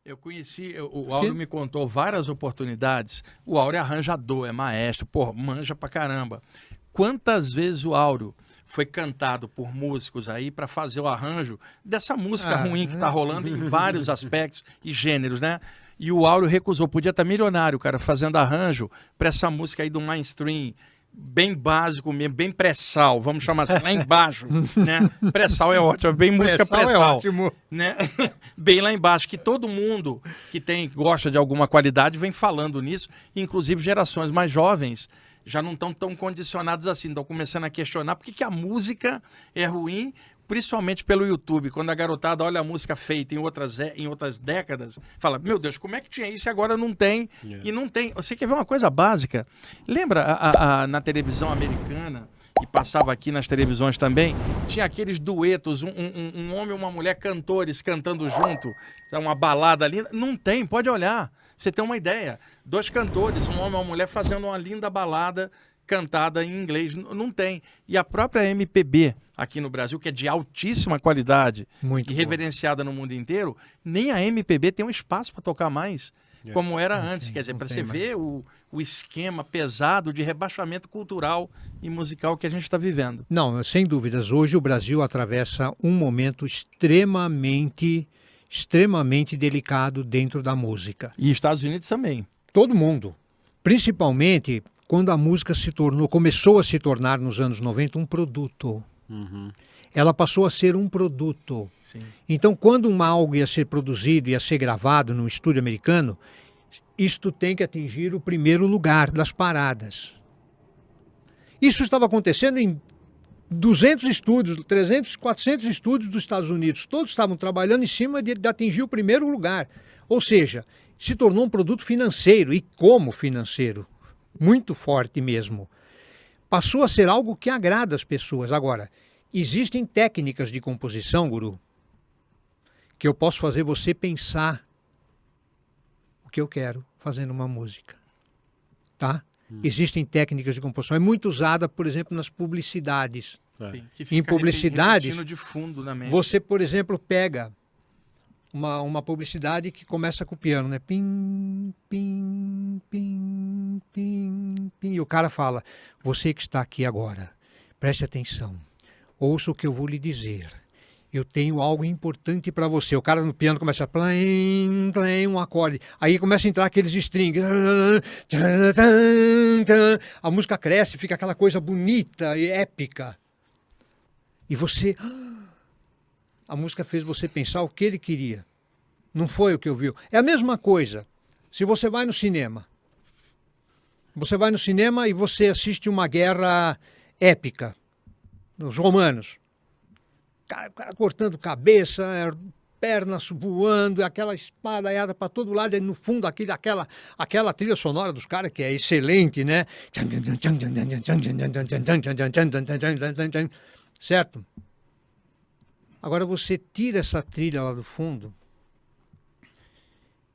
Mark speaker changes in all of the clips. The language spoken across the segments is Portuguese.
Speaker 1: Eu conheci, o Áureo me contou várias oportunidades. O Áureo é arranjador, é maestro, pô, manja pra caramba. Quantas vezes o Áureo foi cantado por músicos aí para fazer o arranjo dessa música ruim que tá rolando em vários aspectos e gêneros, né? E o Áureo recusou. Podia estar milionário, cara, fazendo arranjo para essa música aí do mainstream, bem básico mesmo, bem pré-sal, vamos chamar assim, lá embaixo, né? Pré-sal é ótimo, bem música pré-sal,
Speaker 2: é ótimo,
Speaker 1: né? Bem lá embaixo, que todo mundo que gosta de alguma qualidade vem falando nisso, inclusive gerações mais jovens já não estão tão condicionados assim, estão começando a questionar por que a música é ruim, principalmente pelo YouTube, quando a garotada olha a música feita em outras décadas, fala, meu Deus, como é que tinha isso e agora não tem? E não tem. Você quer ver uma coisa básica? Lembra na televisão americana, e passava aqui nas televisões também, tinha aqueles duetos, um homem e uma mulher cantores cantando junto, uma balada linda. Não tem, pode olhar. Você tem uma ideia. 2 cantores, um homem e uma mulher fazendo uma linda balada cantada em inglês. Não tem. E a própria MPB aqui no Brasil, que é de altíssima qualidade e reverenciada no mundo inteiro, nem a MPB tem um espaço para tocar mais, como era antes. Quer dizer, para você ver o esquema pesado de rebaixamento cultural e musical que a gente está vivendo.
Speaker 2: Não, sem dúvidas. Hoje o Brasil atravessa um momento extremamente delicado dentro da música.
Speaker 1: E Estados Unidos também.
Speaker 2: Todo mundo. Principalmente quando a música começou a se tornar nos anos 90 um produto.
Speaker 3: Uhum.
Speaker 2: Ela passou a ser um produto.
Speaker 1: Sim.
Speaker 2: Então, quando algo ia ser produzido, ia ser gravado num estúdio americano, isto tem que atingir o primeiro lugar das paradas. Isso estava acontecendo em 200 estúdios, 300, 400 estúdios dos Estados Unidos. Todos estavam trabalhando em cima de atingir o primeiro lugar. Ou seja, se tornou um produto financeiro, e como financeiro, muito forte mesmo. Passou a ser algo que agrada as pessoas. Agora, existem técnicas de composição, Guru, que eu posso fazer você pensar o que eu quero fazendo uma música. Tá? Existem técnicas de composição. É muito usada, por exemplo, nas publicidades.
Speaker 1: Sim,
Speaker 2: em publicidades,
Speaker 1: de fundo na mente.
Speaker 2: Você, por exemplo, pega uma publicidade que começa com o piano, né? Pim, pim, pim, pim, pim. E o cara fala, você que está aqui agora, preste atenção, ouça o que eu vou lhe dizer. Eu tenho algo importante para você. O cara no piano começa a plim, plim, um acorde. Aí começa a entrar aqueles strings. A música cresce, fica aquela coisa bonita e épica. E você... A música fez você pensar o que ele queria. Não foi o que ouviu. É a mesma coisa. Se você vai no cinema. Você vai no cinema e você assiste uma guerra épica. Dos romanos. Cara cortando cabeça, pernas voando, aquela espadaiada para todo lado, e no fundo aquela trilha sonora dos caras que é excelente, né? Certo? Agora você tira essa trilha lá do fundo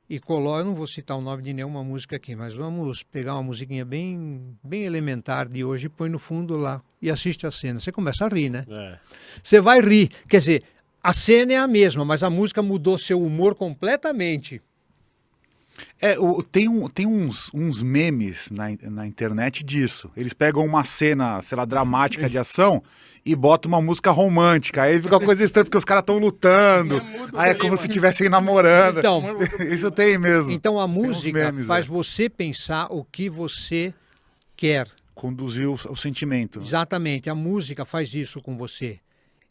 Speaker 2: e coloca, eu não vou citar o nome de nenhuma música aqui, mas vamos pegar uma musiquinha bem elementar de hoje e põe no fundo lá e assiste a cena. Você começa a rir, né? Você vai rir. Quer dizer, a cena é a mesma, mas a música mudou seu humor completamente.
Speaker 3: Tem uns memes na internet disso. Eles pegam uma cena, sei lá, dramática de ação e botam uma música romântica. Aí fica uma coisa estranha, porque os caras estão lutando. Aí é como se estivessem namorando.
Speaker 2: Então,
Speaker 3: isso tem mesmo.
Speaker 2: Então a música faz você pensar o que você quer.
Speaker 3: Conduzir o sentimento.
Speaker 2: Exatamente, a música faz isso com você.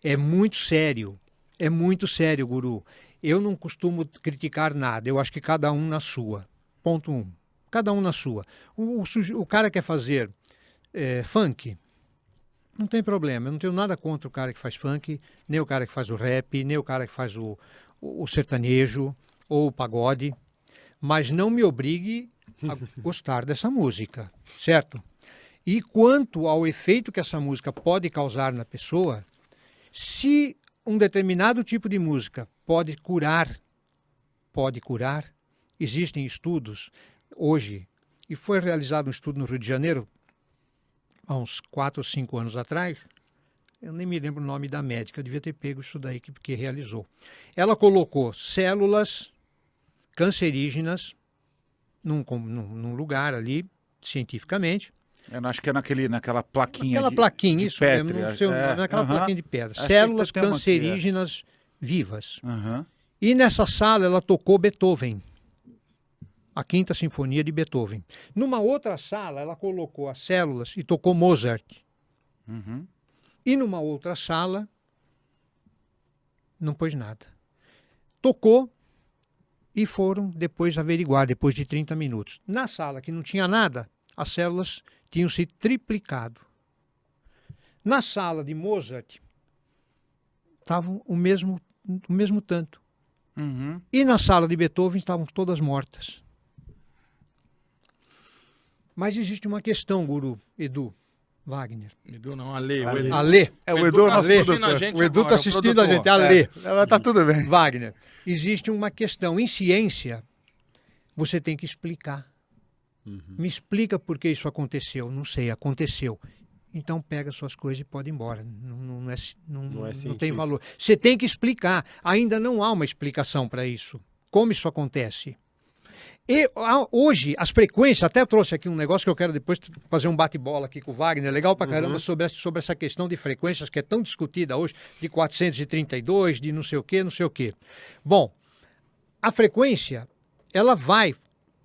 Speaker 2: É muito sério. É muito sério, Guru. Eu não costumo criticar nada, eu acho que cada um na sua. Ponto 1. Cada um na sua. O cara quer fazer funk, não tem problema. Eu não tenho nada contra o cara que faz funk, nem o cara que faz o rap, nem o cara que faz o sertanejo ou o pagode. Mas não me obrigue a gostar dessa música, certo? E quanto ao efeito que essa música pode causar na pessoa, se um determinado tipo de música pode curar, existem estudos hoje, e foi realizado um estudo no Rio de Janeiro, há uns 4 ou 5 anos atrás, eu nem me lembro o nome da médica, eu devia ter pego isso daí que realizou. Ela colocou células cancerígenas num lugar ali, cientificamente.
Speaker 3: Eu acho que é naquela plaquinha
Speaker 2: Aquela plaquinha,
Speaker 3: de
Speaker 2: isso
Speaker 3: Petri,
Speaker 2: mesmo, não sei, naquela plaquinha de pedra.
Speaker 3: Acho que
Speaker 2: Células
Speaker 3: tem uma aqui,
Speaker 2: cancerígenas vivas.
Speaker 3: Aham.
Speaker 2: E nessa sala ela tocou Beethoven, a Quinta Sinfonia de Beethoven. Numa outra sala ela colocou as células e tocou Mozart.
Speaker 3: Uhum.
Speaker 2: E numa outra sala não pôs nada. Tocou e foram depois averiguar, depois de 30 minutos. Na sala que não tinha nada, as células tinham se triplicado. Na sala de Mozart, estavam o mesmo tanto.
Speaker 3: Uhum.
Speaker 2: E na sala de Beethoven estavam todas mortas. Mas existe uma questão, Guru, Edu, Wagner.
Speaker 1: Edu não, Ale. O
Speaker 3: Ale.
Speaker 1: Edu.
Speaker 2: Alê.
Speaker 3: É, o Edu é o nosso
Speaker 1: tá assistindo
Speaker 3: produtor.
Speaker 1: a gente
Speaker 2: O Edu
Speaker 1: agora,
Speaker 2: está
Speaker 1: o
Speaker 2: assistindo a
Speaker 1: produtor.
Speaker 2: gente. Alê.
Speaker 3: Mas tá tudo bem.
Speaker 2: Wagner, existe uma questão. Em ciência, você tem que explicar. Me explica por que isso aconteceu. Não sei, aconteceu. Então pega suas coisas e pode ir embora. Não tem valor. Você tem que explicar. Ainda não há uma explicação para isso. Como isso acontece? E hoje, as frequências, até trouxe aqui um negócio que eu quero depois fazer um bate-bola aqui com o Wagner, legal pra caramba, sobre essa questão de frequências que é tão discutida hoje, de 432, de não sei o quê, não sei o quê. Bom, a frequência, ela vai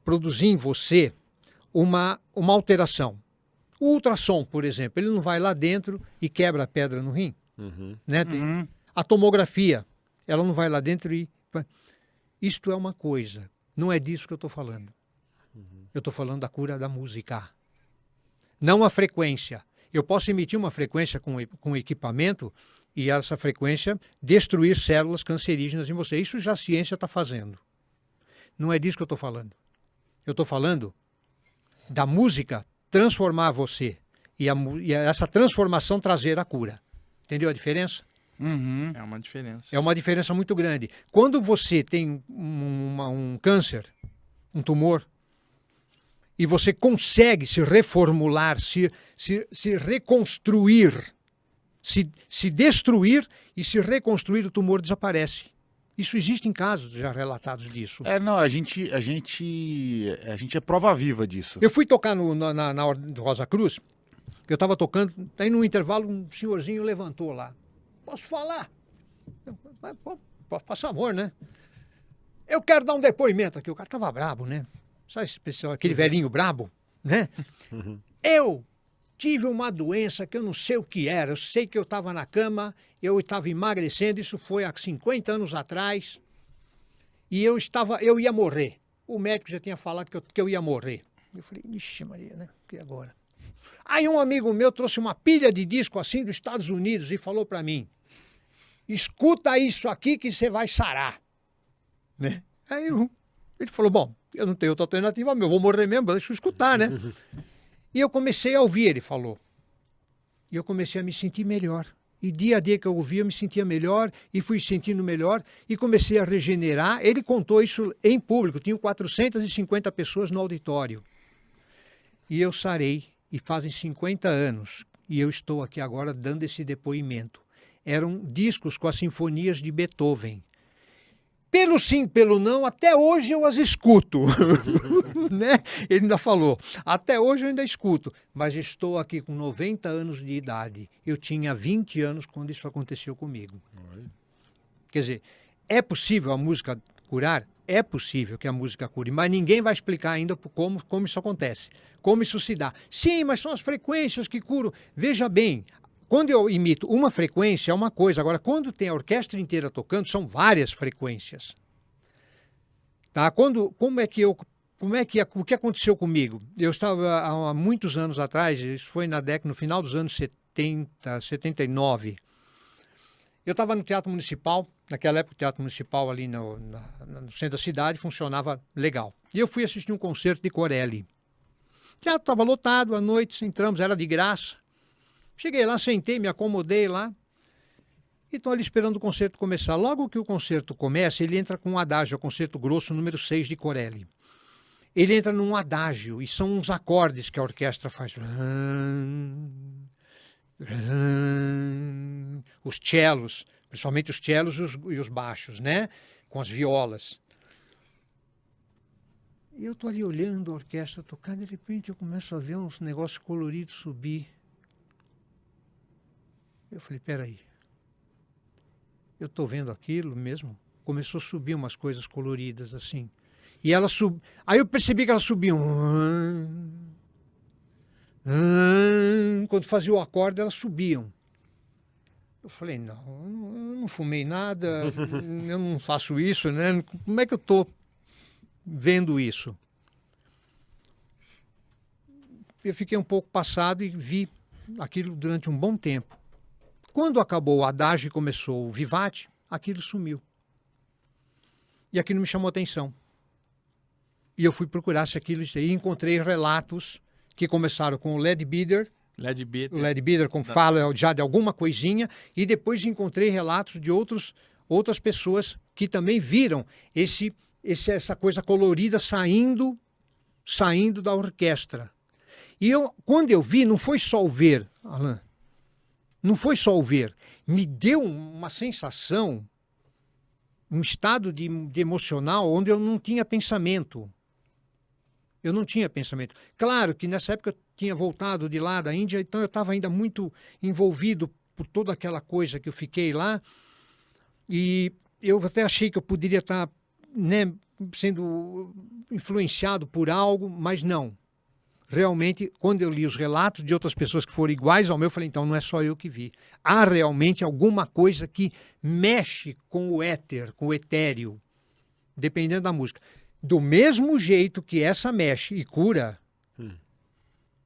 Speaker 2: produzir em você uma alteração. O ultrassom, por exemplo, ele não vai lá dentro e quebra a pedra no rim. Né? A tomografia, ela não vai lá dentro e... Isto é uma coisa. Não é disso que eu estou falando. Eu estou falando da cura da música. Não a frequência. Eu posso emitir uma frequência com equipamento e essa frequência destruir células cancerígenas em você. Isso já a ciência está fazendo. Não é disso que eu estou falando. Eu estou falando da música transformar você e essa transformação trazer a cura. Entendeu a diferença?
Speaker 3: Uhum.
Speaker 1: É uma diferença.
Speaker 2: É uma diferença muito grande. Quando você tem um câncer, um tumor, e você consegue se reformular, se reconstruir, se destruir e se reconstruir, o tumor desaparece. Isso existe em casos já relatados disso.
Speaker 3: Não, a gente é prova viva disso.
Speaker 2: Eu fui tocar na Ordem do Rosa Cruz, eu estava tocando, aí num intervalo um senhorzinho levantou lá. Posso falar? Por favor, né? Eu quero dar um depoimento aqui. O cara estava brabo, né? Sabe esse pessoal, aquele velhinho brabo, né? Eu tive uma doença que eu não sei o que era. Eu sei que eu estava na cama, eu estava emagrecendo. Isso foi há 50 anos atrás. E eu ia morrer. O médico já tinha falado que eu ia morrer. Eu falei, ixi Maria, né? E agora? Aí um amigo meu trouxe uma pilha de disco assim dos Estados Unidos e falou para mim, escuta isso aqui que você vai sarar. Né? Aí ele falou, bom, eu não tenho outra alternativa, eu vou morrer mesmo, deixa eu escutar, né? E eu comecei a ouvir, ele falou. E eu comecei a me sentir melhor. E dia a dia que eu ouvia, eu me sentia melhor e fui sentindo melhor e comecei a regenerar. Ele contou isso em público, tinha 450 pessoas no auditório. E eu sarei, e fazem 50 anos, e eu estou aqui agora dando esse depoimento. Eram discos com as sinfonias de Beethoven. Pelo sim, pelo não, até hoje eu as escuto. Né? Ele ainda falou, até hoje eu ainda escuto, mas estou aqui com 90 anos de idade. Eu tinha 20 anos quando isso aconteceu comigo. Quer dizer, é possível a música curar? É possível que a música cure, mas ninguém vai explicar ainda como isso acontece, como isso se dá. Sim, mas são as frequências que curam. Veja bem, quando eu imito uma frequência é uma coisa, agora quando tem a orquestra inteira tocando, são várias frequências. Tá? O que aconteceu comigo? Eu estava há muitos anos atrás, isso foi no final dos anos 70, 79. Eu estava no Teatro Municipal, naquela época o Teatro Municipal ali no centro da cidade funcionava legal. E eu fui assistir um concerto de Corelli. O teatro estava lotado, à noite entramos, era de graça. Cheguei lá, sentei, me acomodei lá e estou ali esperando o concerto começar. Logo que o concerto começa, ele entra com um adágio, é o concerto grosso número 6 de Corelli. Ele entra num adágio e são uns acordes que a orquestra faz. Os cellos, principalmente os cellos e os baixos, né? Com as violas. E eu tô ali olhando a orquestra tocar, de repente eu começo a ver uns negócios coloridos subir. Eu falei, peraí, eu tô vendo aquilo mesmo? Começou a subir umas coisas coloridas assim. E ela aí eu percebi que elas subiam. Quando fazia o acorde, elas subiam. Eu falei, não, eu não fumei nada, eu não faço isso, né? Como é que eu tô vendo isso? Eu fiquei um pouco passado e vi aquilo durante um bom tempo. Quando acabou o Adagio e começou o Vivaldi, aquilo sumiu. E aquilo me chamou a atenção. E eu fui procurar se aquilo... E encontrei relatos que começaram com o Led Bieder. O Led Bieder, como fala já de alguma coisinha. E depois encontrei relatos de outras pessoas que também viram essa coisa colorida saindo da orquestra. E quando eu vi, não foi só o ver, Alain. Não foi só o ver. Me deu uma sensação, um estado de emocional onde eu não tinha pensamento. Eu não tinha pensamento. Claro que nessa época eu tinha voltado de lá da Índia, então eu estava ainda muito envolvido por toda aquela coisa que eu fiquei lá. E eu até achei que eu poderia estar, né, sendo influenciado por algo, mas não. Realmente, quando eu li os relatos de outras pessoas que foram iguais ao meu, eu falei, então não é só eu que vi. Há realmente alguma coisa que mexe com o éter, com o etéreo, dependendo da música. Do mesmo jeito que essa mexe e cura,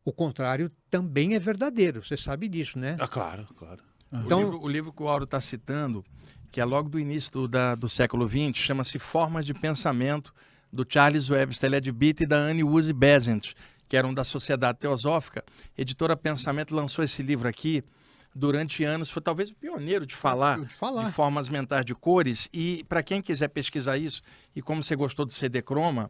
Speaker 2: o contrário também é verdadeiro. Você sabe disso, né?
Speaker 3: Ah, claro, claro.
Speaker 1: Então, o livro que o Auro está citando, que é logo do início do século XX, chama-se Formas de Pensamento, do Charles Webster Leadbeater e da Annie Woolley Besant, que eram da Sociedade Teosófica. Editora Pensamento lançou esse livro aqui durante anos, foi talvez o pioneiro de falar de formas mentais de cores. E para quem quiser pesquisar isso, e como você gostou do CD Croma,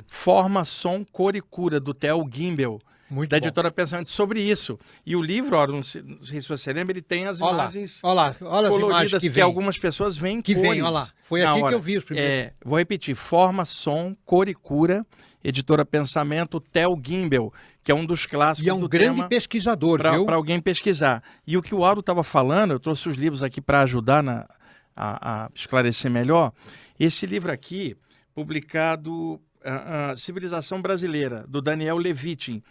Speaker 1: Forma, Som, Cor e Cura, do Theo Gimbel, da Editora Pensamento, sobre isso. E o livro, não sei se você lembra, ele tem as imagens coloridas que algumas pessoas veem
Speaker 2: que
Speaker 1: cores.
Speaker 2: Vem, olha lá. Foi aqui que eu vi os primeiros.
Speaker 1: Vou repetir, Forma, Som, Cor e Cura, Editora Pensamento, Theo Gimbel, que é um dos clássicos.
Speaker 2: E é um grande pesquisador, viu?
Speaker 1: Para alguém pesquisar. E o que o Auro estava falando, eu trouxe os livros aqui para ajudar a esclarecer melhor. Esse livro aqui, publicado, Civilização Brasileira, do Daniel Levitin.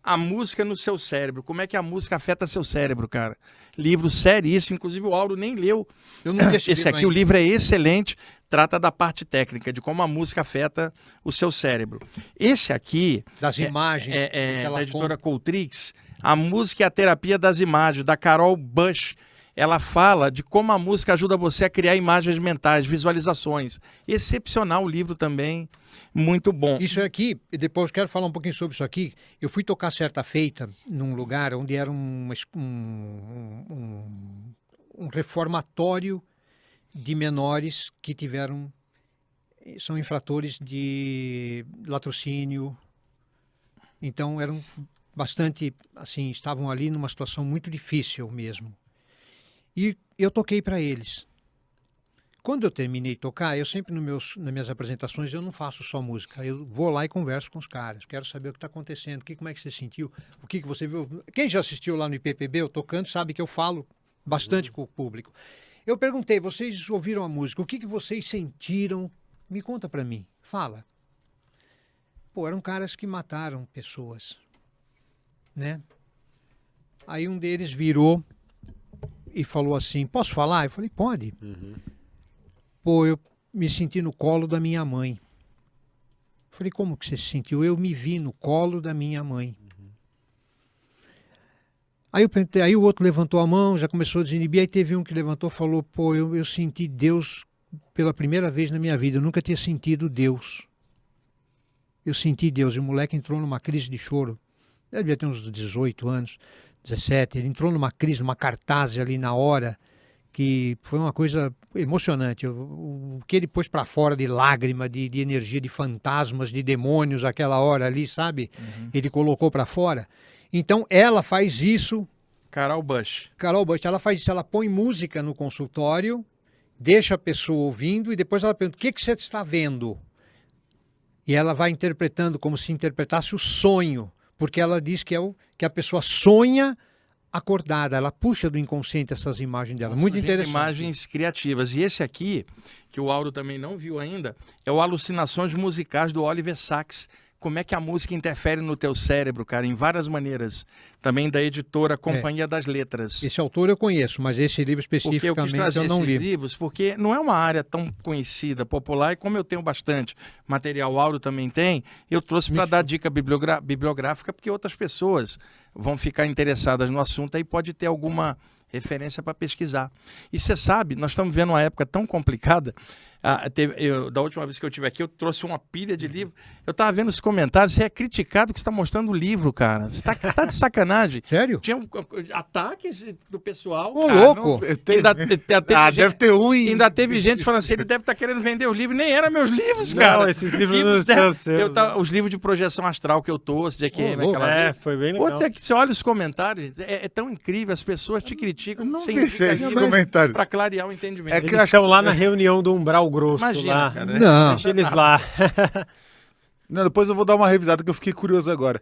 Speaker 1: A música no seu cérebro. Como é que a música afeta seu cérebro, cara? Livro seríssimo, inclusive o Auro nem leu.
Speaker 2: Eu não li
Speaker 1: esse aqui, o livro é excelente, trata da parte técnica, de como a música afeta o seu cérebro. Esse aqui...
Speaker 2: Das imagens.
Speaker 1: Da editora Coutrix, A Música e a Terapia das Imagens, da Carol Bush. Ela fala de como a música ajuda você a criar imagens mentais, visualizações. Excepcional o livro também, muito bom.
Speaker 2: Isso aqui, depois quero falar um pouquinho sobre isso aqui. Eu fui tocar certa feita num lugar onde era um reformatório de menores que são infratores de latrocínio. Então eram bastante, assim, estavam ali numa situação muito difícil mesmo. E eu toquei para eles. Quando eu terminei de tocar, eu sempre nas minhas apresentações eu não faço só música. Eu vou lá e converso com os caras. Quero saber o que está acontecendo, como é que você sentiu, o que você viu. Quem já assistiu lá no IPPB, eu tocando, sabe que eu falo bastante com o público. Eu perguntei, vocês ouviram a música, o que vocês sentiram? Me conta para mim, fala. Pô, eram caras que mataram pessoas, né? Aí um deles virou e falou assim, posso falar? Eu falei, pode. Pô, eu me senti no colo da minha mãe. Eu falei, como que você se sentiu? Eu me vi no colo da minha mãe. Aí eu perguntei, aí o outro levantou a mão, já começou a desinibir, aí teve um que levantou e falou, pô, eu senti Deus pela primeira vez na minha vida, eu nunca tinha sentido Deus. Eu senti Deus, e o moleque entrou numa crise de choro. Ele devia ter uns 18 anos, 17, ele entrou numa crise, numa cartaz ali na hora, que foi uma coisa emocionante. O que ele pôs para fora de lágrima, de energia, de fantasmas, de demônios, aquela hora ali, sabe? Ele colocou para fora. Então, ela faz isso...
Speaker 1: Carol Bush,
Speaker 2: ela faz isso, ela põe música no consultório, deixa a pessoa ouvindo e depois ela pergunta, o que você está vendo? E ela vai interpretando como se interpretasse o sonho, porque ela diz que que a pessoa sonha acordada, ela puxa do inconsciente essas imagens dela. Muito interessante.
Speaker 1: Imagens criativas. E esse aqui, que o Auro também não viu ainda, é o Alucinações Musicais do Oliver Sacks. Como é que a música interfere no teu cérebro, cara, em várias maneiras. Também da editora Companhia das Letras.
Speaker 2: Esse autor eu conheço, mas esse livro
Speaker 1: Porque eu quis
Speaker 2: especificamente
Speaker 1: trazer
Speaker 2: eu não
Speaker 1: esses
Speaker 2: li.
Speaker 1: livros, porque não é uma área tão conhecida, popular, e como eu tenho bastante material, o Auro também tem, eu trouxe para dar dica bibliográfica, porque outras pessoas vão ficar interessadas no assunto aí pode ter alguma referência para pesquisar. E você sabe, nós estamos vivendo uma época tão complicada. Da última vez que eu estive aqui, eu trouxe uma pilha de livros. Eu estava vendo os comentários, você é criticado que você está mostrando o livro, cara. Você tá de sacanagem.
Speaker 2: Sério?
Speaker 1: Tinha ataques do pessoal.
Speaker 2: Ô, louco!
Speaker 3: Deve ter um em...
Speaker 1: Ainda teve gente falando assim, ele deve estar querendo vender os livros. Nem eram meus livros, cara.
Speaker 4: Não, esses livros não são seus.
Speaker 1: Os livros de projeção astral que eu trouxe, de AQM, aquela vez.
Speaker 4: Foi bem
Speaker 1: Pô,
Speaker 4: legal.
Speaker 1: você olha os comentários, é tão incrível, as pessoas te criticam
Speaker 3: Não
Speaker 1: sem
Speaker 3: pensei esses comentários.
Speaker 1: para clarear o entendimento.
Speaker 3: É que
Speaker 4: Eles estão lá na reunião do Umbral Grosso.
Speaker 1: Imagina,
Speaker 4: lá.
Speaker 1: cara.
Speaker 2: Não.
Speaker 4: Deixa eles lá.
Speaker 3: Não, depois eu vou dar uma revisada que eu fiquei curioso agora.